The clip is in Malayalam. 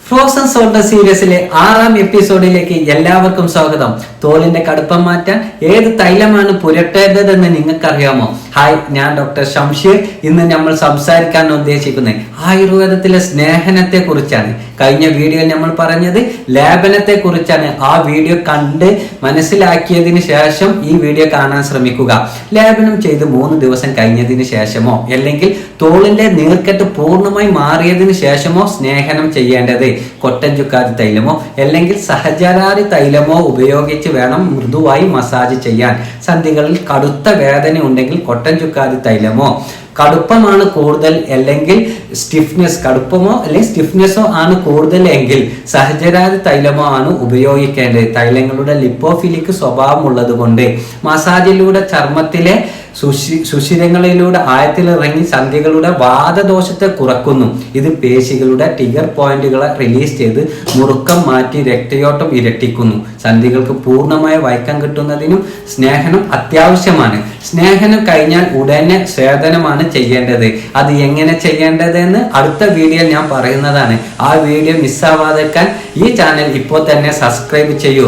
ഫ്രോസൺ സോൾഡർ സീരീസിലെ 6ാം എപ്പിസോഡിലേക്ക് എല്ലാവർക്കും സ്വാഗതം. തോലിന്റെ കടുപ്പം മാറ്റാൻ ഏത് തൈലമാണ് പുരട്ടേണ്ടതെന്ന് നിങ്ങൾക്കറിയാമോ? ഹായ്, ഞാൻ ഡോക്ടർ ഷംഷീർ. ഇന്ന് നമ്മൾ സംസാരിക്കാൻ ഉദ്ദേശിക്കുന്നത് ആയുർവേദത്തിലെ സ്നേഹനത്തെ കുറിച്ചാണ്. കഴിഞ്ഞ വീഡിയോയിൽ നമ്മൾ പറഞ്ഞത് ലേപനത്തെ കുറിച്ചാണ്. ആ വീഡിയോ കണ്ട് മനസ്സിലാക്കിയതിന് ശേഷം ഈ വീഡിയോ കാണാൻ ശ്രമിക്കുക. ലേപനം ചെയ്ത് 3 ദിവസം കഴിഞ്ഞതിന് ശേഷമോ അല്ലെങ്കിൽ തോളിന്റെ നീർക്കെട്ട് പൂർണ്ണമായി മാറിയതിന് ശേഷമോ സ്നേഹനം ചെയ്യേണ്ടത് കൊട്ടൻ ചുക്കാതി തൈലമോ അല്ലെങ്കിൽ സഹചരാരി തൈലമോ ഉപയോഗിച്ച് വേണം മൃദുവായി മസാജ് ചെയ്യാൻ. സന്ധികളിൽ കടുത്ത വേദന ഉണ്ടെങ്കിൽ കൊട്ടൻ ചുക്കാതി തൈലമോ, കടുപ്പമാണ് കൂടുതൽ അല്ലെങ്കിൽ കടുപ്പമോ അല്ലെങ്കിൽ സ്റ്റിഫ്നെസ്സോ ആണ് കൂടുതൽ എങ്കിൽ സഹചരാതി തൈലമോ ആണ് ഉപയോഗിക്കേണ്ടത്. തൈലങ്ങളുടെ ലിപ്പോഫിലിക് സ്വഭാവമുള്ളത് കൊണ്ട് മസാജിലൂടെ ചർമ്മത്തിലെ സുഷിരങ്ങളിലൂടെ ആഴത്തിലിറങ്ങി സന്ധികളുടെ വാതദോഷത്തെ കുറക്കുന്നു. ഇത് പേശികളുടെ ട്രിഗർ പോയിന്റുകളെ റിലീസ് ചെയ്ത് മുറുക്കം മാറ്റി രക്തയോട്ടം ഇരട്ടിക്കുന്നു. സന്ധികൾക്ക് പൂർണ്ണമായ വഴക്കം കിട്ടുന്നതിനും സ്നേഹനം അത്യാവശ്യമാണ്. സ്നേഹനം കഴിഞ്ഞാൽ ഉടനെ സ്വേദനമാണ് ചെയ്യേണ്ടത്. അത് എങ്ങനെ ചെയ്യേണ്ടതെന്ന് അടുത്ത വീഡിയോയിൽ ഞാൻ പറയുന്നതാണ്. ആ വീഡിയോ മിസ്സാവാതെക്കാൻ ഈ ചാനൽ ഇപ്പോൾ തന്നെ സബ്സ്ക്രൈബ് ചെയ്യൂ.